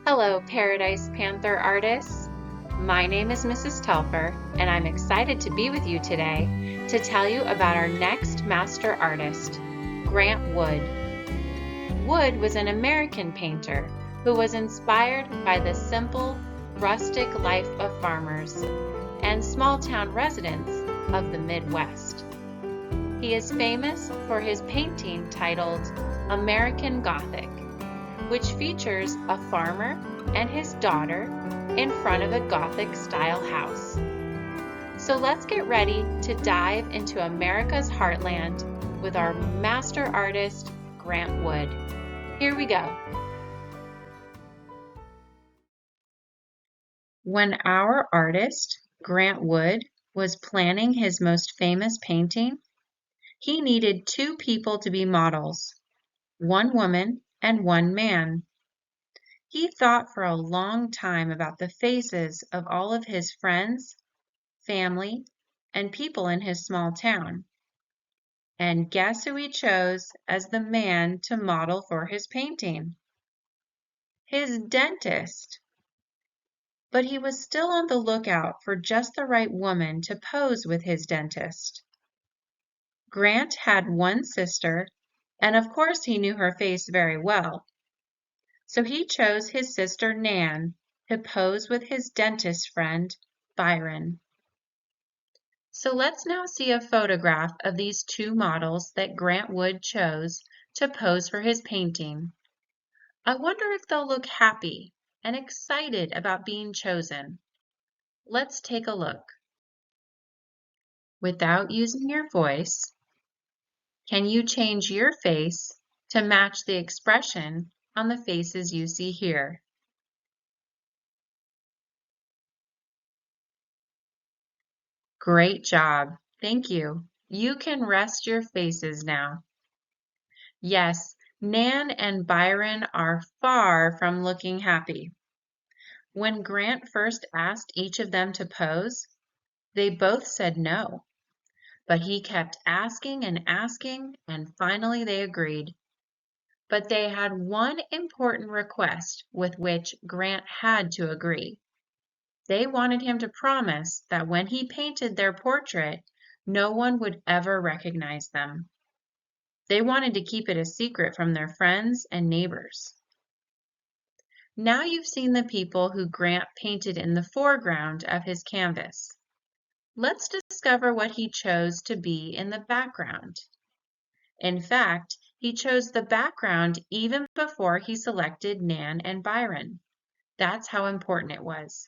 Hello, Paradise Panther artists. My name is Mrs. Telfer, and I'm excited to be with you today to tell you about our next master artist, Grant Wood. Wood was an American painter who was inspired by the simple, rustic life of farmers and small-town residents of the Midwest. He is famous for his painting titled American Gothic, which features a farmer and his daughter in front of a Gothic-style house. So let's get ready to dive into America's heartland with our master artist, Grant Wood. Here we go. When our artist, Grant Wood, was planning his most famous painting, he needed two people to be models, one woman and one man. He thought for a long time about the faces of all of his friends, family, and people in his small town. And guess who he chose as the man to model for his painting? His dentist. But he was still on the lookout for just the right woman to pose with his dentist. Grant had one sister, and of course he knew her face very well. So he chose his sister Nan to pose with his dentist friend, Byron. So let's now see a photograph of these two models that Grant Wood chose to pose for his painting. I wonder if they'll look happy and excited about being chosen. Let's take a look. Without using your voice, can you change your face to match the expression on the faces you see here? Great job. Thank you. You can rest your faces now. Yes, Nan and Byron are far from looking happy. When Grant first asked each of them to pose, they both said no. But he kept asking, and finally they agreed. But they had one important request with which Grant had to agree. They wanted him to promise that when he painted their portrait, no one would ever recognize them. They wanted to keep it a secret from their friends and neighbors. Now you've seen the people who Grant painted in the foreground of his canvas. Let's discover what he chose to be in the background. In fact, he chose the background even before he selected Nan and Byron. That's how important it was.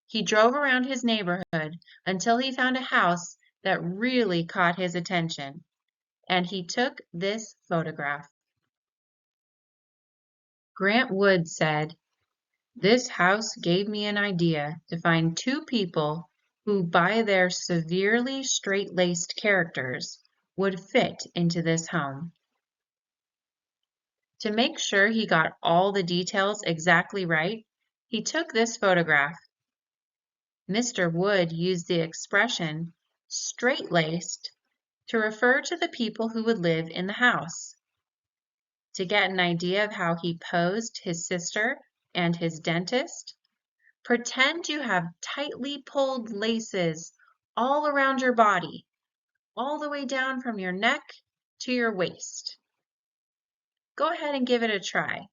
He drove around his neighborhood until he found a house that really caught his attention, and he took this photograph. Grant Wood said, "This house gave me an idea to find two people who, by their severely straight-laced characters, would fit into this home." To make sure he got all the details exactly right, he took this photograph. Mr. Wood used the expression straight-laced to refer to the people who would live in the house. To get an idea of how he posed his sister and his dentist, pretend you have tightly pulled laces all around your body, all the way down from your neck to your waist. Go ahead and give it a try.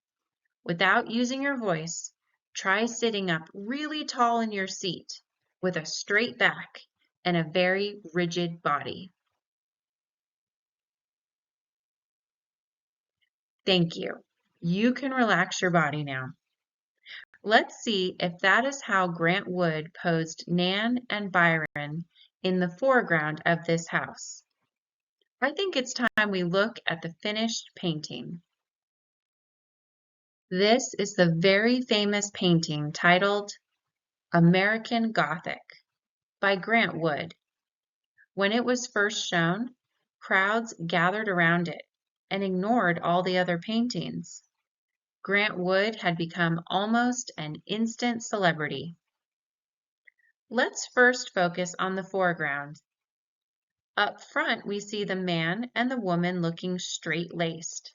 Without using your voice, try sitting up really tall in your seat with a straight back and a very rigid body. Thank you. You can relax your body now. Let's see if that is how Grant Wood posed Nan and Byron in the foreground of this house. I think it's time we look at the finished painting. This is the very famous painting titled American Gothic by Grant Wood. When it was first shown, crowds gathered around it and ignored all the other paintings. Grant Wood had become almost an instant celebrity. Let's first focus on the foreground. Up front, we see the man and the woman looking straight-laced.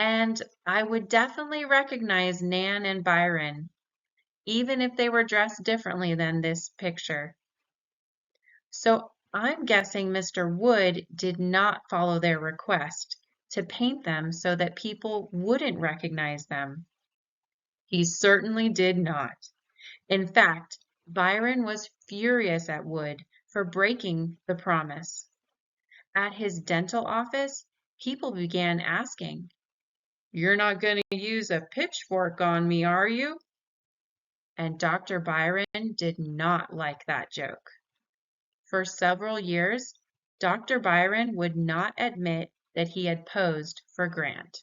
And I would definitely recognize Nan and Byron, even if they were dressed differently than this picture. So I'm guessing Mr. Wood did not follow their request to paint them so that people wouldn't recognize them. He certainly did not. In fact, Byron was furious at Wood for breaking the promise. At his dental office, people began asking, "You're not going to use a pitchfork on me, are you?" And Dr. Byron did not like that joke. For several years, Dr. Byron would not admit that he had posed for Grant.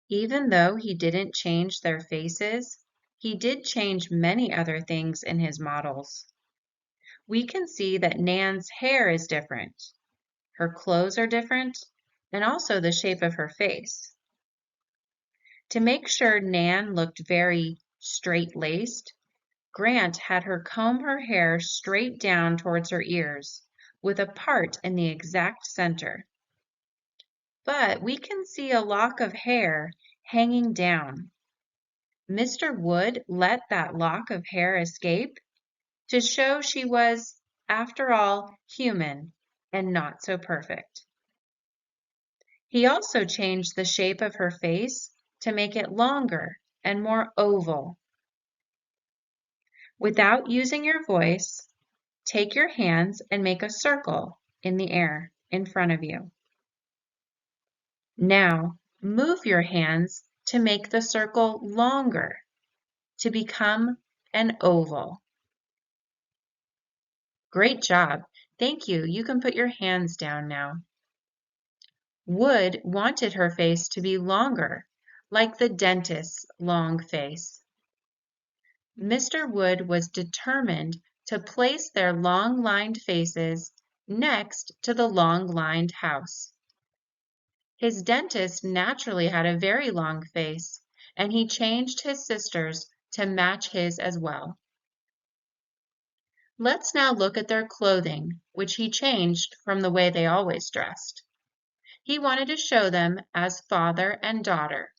Even though he didn't change their faces, he did change many other things in his models. We can see that Nan's hair is different, her clothes are different, and also the shape of her face. To make sure Nan looked very straight-laced, Grant had her comb her hair straight down towards her ears, with a part in the exact center. But we can see a lock of hair hanging down. Mr. Wood let that lock of hair escape to show she was, after all, human and not so perfect. He also changed the shape of her face to make it longer and more oval. Without using your voice, take your hands and make a circle in the air in front of you. Now, move your hands to make the circle longer to become an oval. Great job. Thank you. You can put your hands down now. Wood wanted her face to be longer, like the dentist's long face. Mr. Wood was determined to place their long-lined faces next to the long-lined house. His dentist naturally had a very long face, and he changed his sister's to match his as well. Let's now look at their clothing, which he changed from the way they always dressed. He wanted to show them as father and daughter,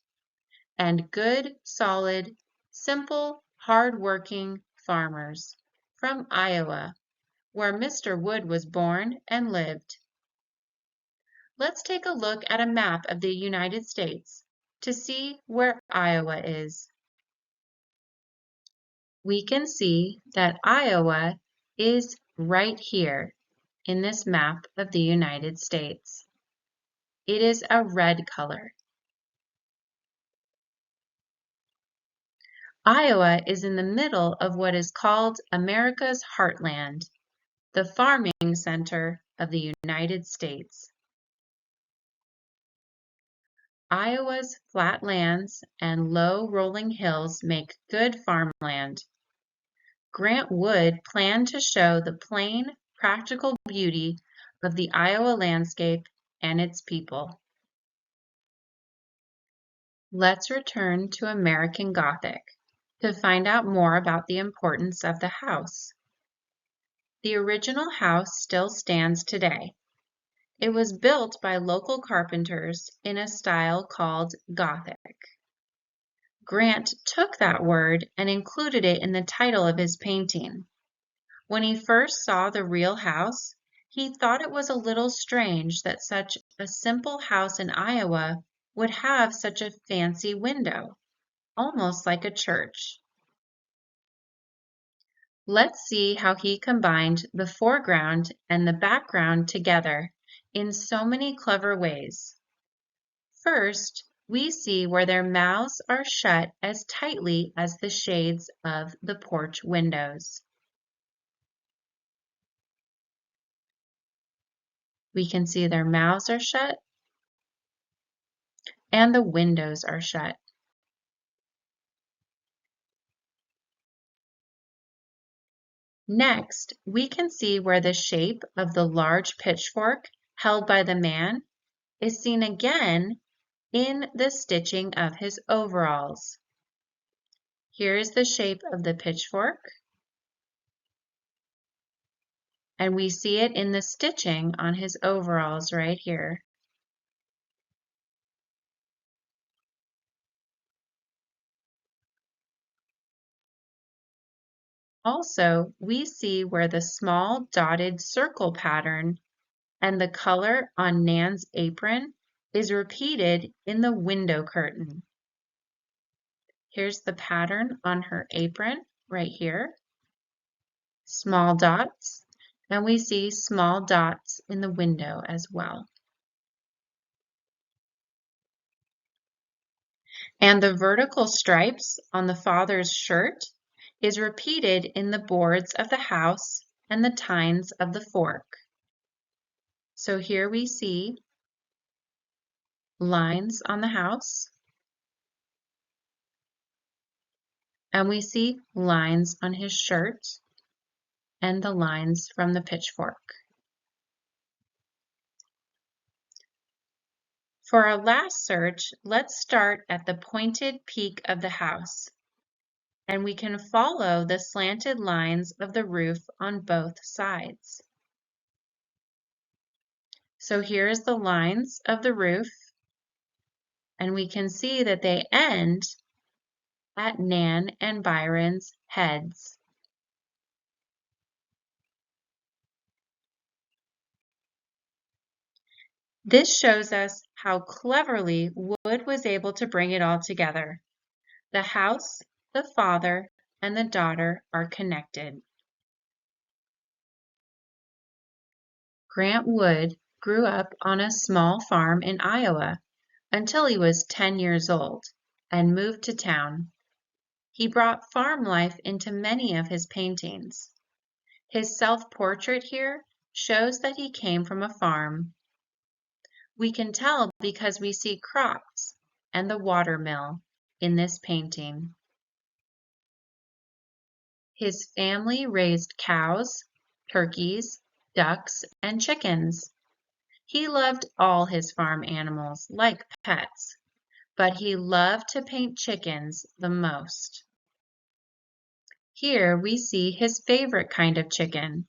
and good, solid, simple, hard-working farmers from Iowa, where Mr. Wood was born and lived. Let's take a look at a map of the United States to see where Iowa is. We can see that Iowa is right here in this map of the United States. It is a red color. Iowa is in the middle of what is called America's heartland, the farming center of the United States. Iowa's flat lands and low rolling hills make good farmland. Grant Wood planned to show the plain, practical beauty of the Iowa landscape and its people. Let's return to American Gothic to find out more about the importance of the house. The original house still stands today. It was built by local carpenters in a style called Gothic. Grant took that word and included it in the title of his painting. When he first saw the real house, he thought it was a little strange that such a simple house in Iowa would have such a fancy window, almost like a church. Let's see how he combined the foreground and the background together in so many clever ways. First, we see where their mouths are shut as tightly as the shades of the porch windows. We can see their mouths are shut and the windows are shut. Next, we can see where the shape of the large pitchfork held by the man is seen again in the stitching of his overalls. Here is the shape of the pitchfork, and we see it in the stitching on his overalls right here. Also, we see where the small dotted circle pattern and the color on Nan's apron is repeated in the window curtain. Here's the pattern on her apron right here. Small dots, and we see small dots in the window as well. And the vertical stripes on the father's shirt is repeated in the boards of the house and the tines of the fork. So here we see lines on the house, and we see lines on his shirt and the lines from the pitchfork. For our last search, let's start at the pointed peak of the house, and we can follow the slanted lines of the roof on both sides. So here's the lines of the roof, and we can see that they end at Nan and Byron's heads. This shows us how cleverly Wood was able to bring it all together. The house, the father, and the daughter are connected. Grant Wood grew up on a small farm in Iowa until he was 10 years old and moved to town. He brought farm life into many of his paintings. His self-portrait here shows that he came from a farm. We can tell because we see crops and the watermill in this painting. His family raised cows, turkeys, ducks, and chickens. He loved all his farm animals like pets, but he loved to paint chickens the most. Here we see his favorite kind of chicken,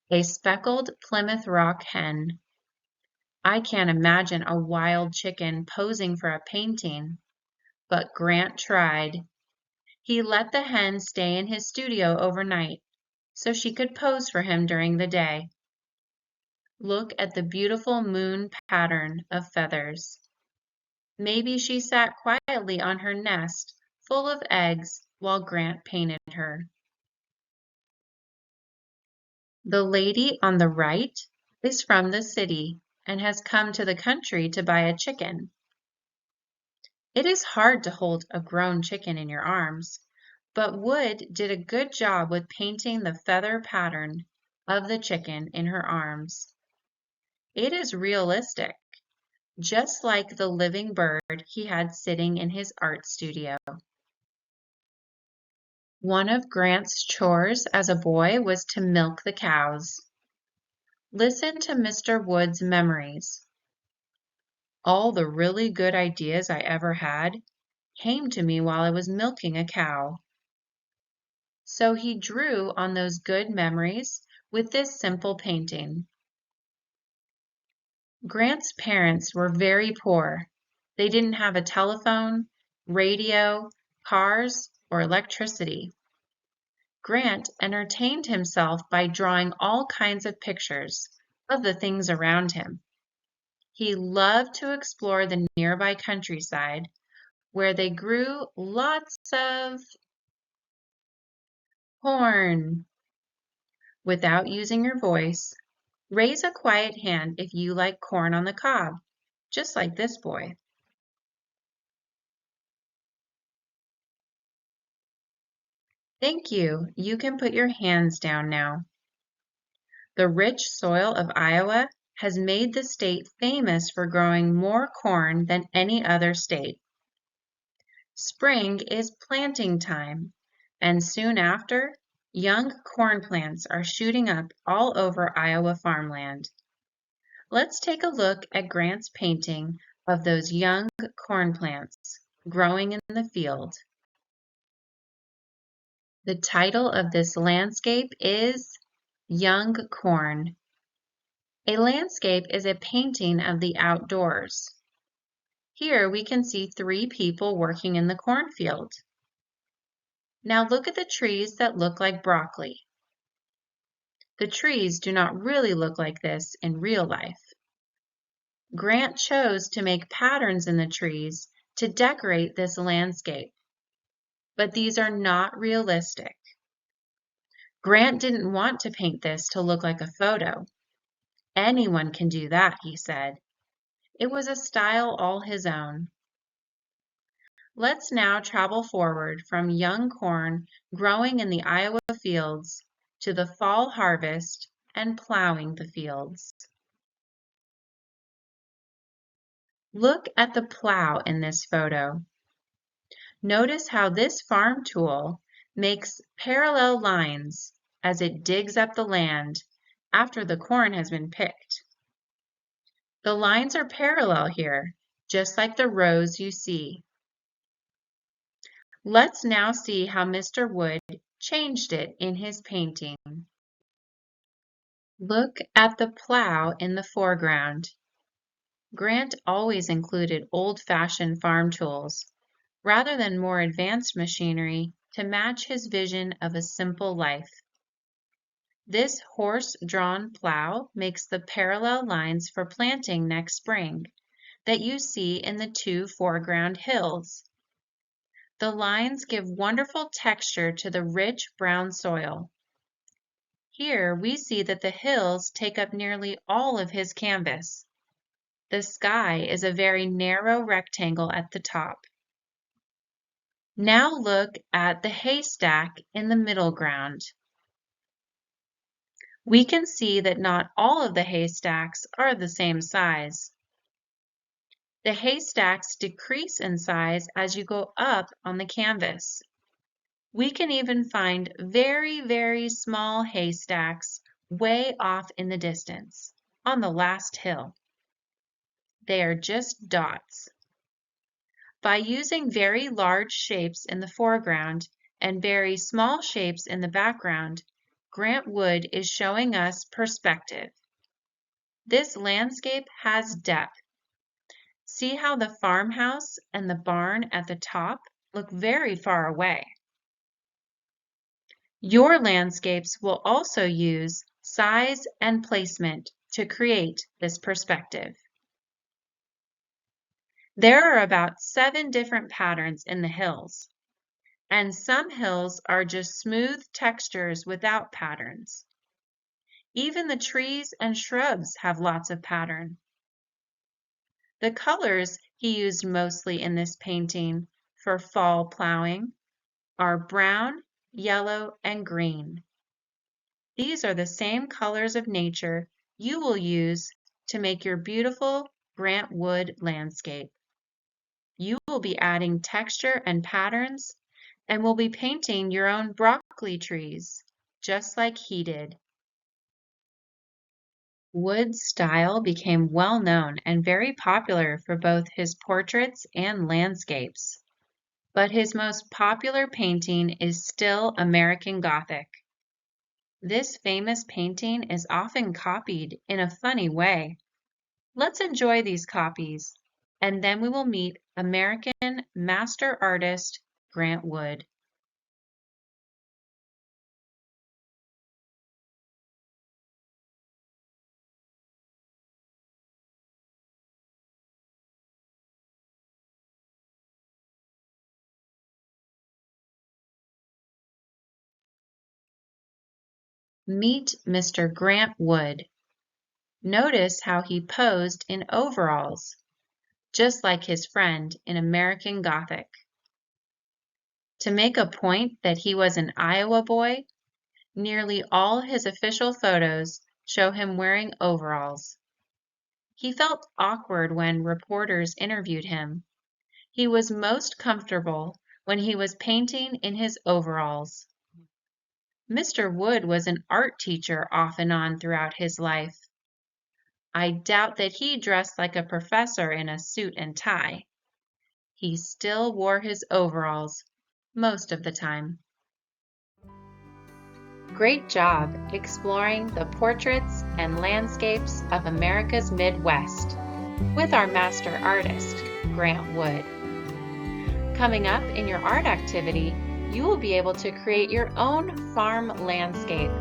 a speckled Plymouth Rock hen. I can't imagine a wild chicken posing for a painting, but Grant tried. He let the hen stay in his studio overnight so she could pose for him during the day. Look at the beautiful moon pattern of feathers. Maybe she sat quietly on her nest full of eggs while Grant painted her. The lady on the right is from the city and has come to the country to buy a chicken. It is hard to hold a grown chicken in your arms, but Wood did a good job with painting the feather pattern of the chicken in her arms. It is realistic, just like the living bird he had sitting in his art studio. One of Grant's chores as a boy was to milk the cows. Listen to Mr. Wood's memories. All the really good ideas I ever had came to me while I was milking a cow. So he drew on those good memories with this simple painting. Grant's parents were very poor. They didn't have a telephone, radio, cars, or electricity. Grant entertained himself by drawing all kinds of pictures of the things around him. He loved to explore the nearby countryside where they grew lots of corn. Without using your voice, raise a quiet hand if you like corn on the cob, just like this boy. Thank you. You can put your hands down now. The rich soil of Iowa has made the state famous for growing more corn than any other state. Spring is planting time, and soon after, young corn plants are shooting up all over Iowa farmland. Let's take a look at Grant's painting of those young corn plants growing in the field. The title of this landscape is Young Corn. A landscape is a painting of the outdoors. Here we can see three people working in the cornfield. Now look at the trees that look like broccoli. The trees do not really look like this in real life. Grant chose to make patterns in the trees to decorate this landscape, but these are not realistic. Grant didn't want to paint this to look like a photo. Anyone can do that, he said. It was a style all his own. Let's now travel forward from young corn growing in the Iowa fields to the fall harvest and plowing the fields. Look at the plow in this photo. Notice how this farm tool makes parallel lines as it digs up the land after the corn has been picked. The lines are parallel here, just like the rows you see. Let's now see how Mr. Wood changed it in his painting. Look at the plow in the foreground. Grant always included old-fashioned farm tools, rather than more advanced machinery to match his vision of a simple life. This horse-drawn plow makes the parallel lines for planting next spring that you see in the two foreground hills. The lines give wonderful texture to the rich brown soil. Here we see that the hills take up nearly all of his canvas. The sky is a very narrow rectangle at the top. Now look at the haystack in the middle ground. We can see that not all of the haystacks are the same size. The haystacks decrease in size as you go up on the canvas. We can even find very, very small haystacks way off in the distance, on the last hill. They are just dots. By using very large shapes in the foreground and very small shapes in the background, Grant Wood is showing us perspective. This landscape has depth. See how the farmhouse and the barn at the top look very far away. Your landscapes will also use size and placement to create this perspective. There are about 7 different patterns in the hills, and some hills are just smooth textures without patterns. Even the trees and shrubs have lots of pattern. The colors he used mostly in this painting for fall plowing are brown, yellow, and green. These are the same colors of nature you will use to make your beautiful Grant Wood landscape. You will be adding texture and patterns and will be painting your own broccoli trees, just like he did. Wood's style became well known and very popular for both his portraits and landscapes. But his most popular painting is still American Gothic. This famous painting is often copied in a funny way. Let's enjoy these copies, and then we will meet American master artist Grant Wood. Meet Mr. Grant Wood. Notice how he posed in overalls, just like his friend in American Gothic. To make a point that he was an Iowa boy, nearly all his official photos show him wearing overalls. He felt awkward when reporters interviewed him. He was most comfortable when he was painting in his overalls. Mr. Wood was an art teacher off and on throughout his life. I doubt that he dressed like a professor in a suit and tie. He still wore his overalls most of the time. Great job exploring the portraits and landscapes of America's Midwest with our master artist, Grant Wood. Coming up in your art activity, you will be able to create your own farm landscape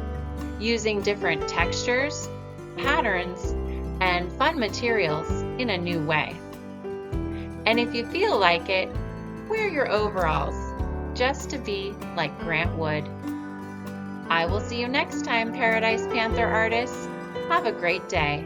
using different textures, patterns, and fun materials in a new way. And if you feel like it, wear your overalls just to be like Grant Wood. I will see you next time, Paradise Panther artists. Have a great day.